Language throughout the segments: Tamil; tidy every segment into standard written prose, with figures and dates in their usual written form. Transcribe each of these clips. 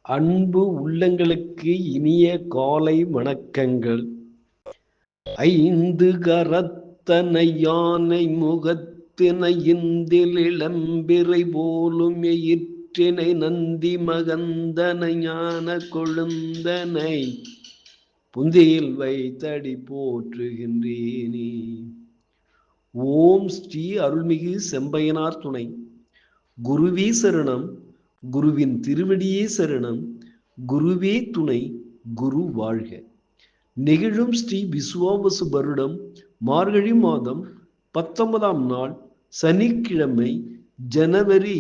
அன்பு உள்ளங்களுக்கு இனிய காலை வணக்கங்கள். ஐந்து கரத்தனை யானை முகத்தினை இந்தில் இளம்பிறை போலும் எயிற்றினை நந்தி மகந்தனை ஞான கொழுந்தனை புந்தியில் வைத்தடி போற்றுகின்றேனே. ஓம் ஸ்ரீ அருள்மிகு செம்பையனார் துணை. குருவே சரணம், குருவின் திருவடியே சரணம், குருவே துணை, குரு வாழ்க. நெகிழும் ஸ்ரீ விசுவாவசு வருடம் மார்கழி மாதம் 19ஆம் நாள் சனிக்கிழமை, ஜனவரி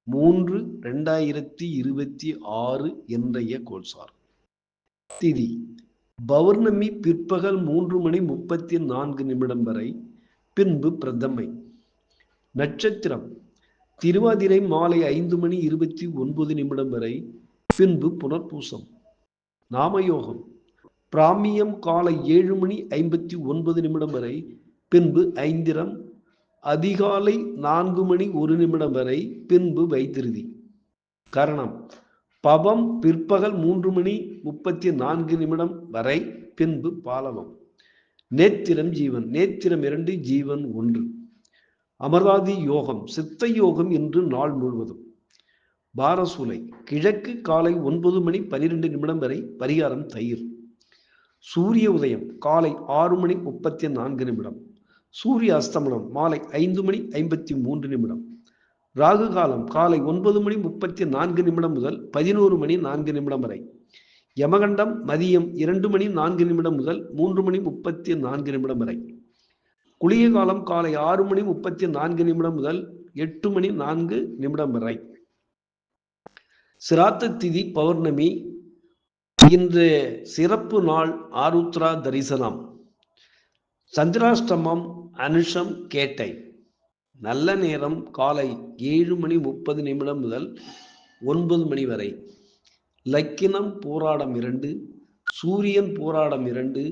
3, 2026 இன்றைய கோல்சார். திதி பௌர்ணமி பிற்பகல் 3:34 வரை, பின்பு பிரதமை. நட்சத்திரம் திருவாதிரை மாலை 5:29 வரை, பின்பு புனர்பூசம். நாமயோகம் பிராமியம் காலை 7:59 வரை, பின்பு ஐந்திரம். அதிகாலை 4:01 வரை, பின்பு வைத்திருதி. கரணம் பவம் பிற்பகல் 3:34 வரை, பின்பு பாலவம். நேத்திரம் ஜீவன், நேத்திரம் 2, ஜீவன் 1. அமராதி யோகம் சித்த யோகம் இன்று நாள் முழுவதும். பாரசூலை கிழக்கு காலை 9:12 வரை, பரிகாரம் தயிர். சூரிய உதயம் காலை 6:34. சூரிய அஸ்தமனம் மாலை 5:53. ராகு காலம் காலை 9:34 முதல் 11:04 வரை. யமகண்டம் மதியம் 2:04 முதல் 3:34 வரை. குளிய காலம் காலை 6:34 முதல் 8:04 வரை. சிராத்த திதி பௌர்ணமி. இன்று சிறப்பு நாள் ஆருத்ரா தரிசனம். சந்திராஷ்டமம் அனுஷம் கேட்டை. நல்ல நேரம் காலை 7:30 முதல் 9 வரை. லக்கினம் போராடம் 2, சூரியன் போராடம் 2,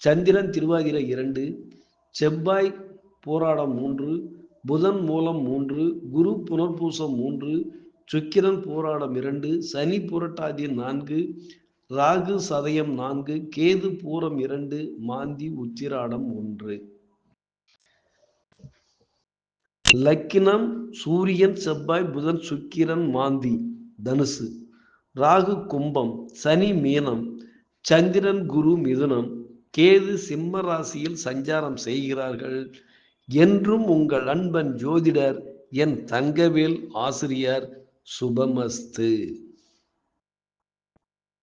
சந்திரன் திருவாதிரை 2, செவ்வாய் போராடம் 3, புதன் மூலம் 3, குரு புனர்பூசம் 3, சுக்கிரன் போராடம் 2, சனி புரட்டாதி 4, ராகு சதயம் 4, கேது பூரம் 2, மாந்தி உத்திராடம் 1. லக்கினம் சூரியன் செவ்வாய் புதன் சுக்கிரன் மாந்தி தனுசு, ராகு கும்பம், சனி மீனம், சந்திரன் குரு மிதுனம், கேது சிம்ம ராசியில் சஞ்சாரம் செய்கிறார்கள். என்றும் உங்கள் அன்பன் ஜோதிடர் என் தங்கவேல் ஆசிரியர். சுபமஸ்து.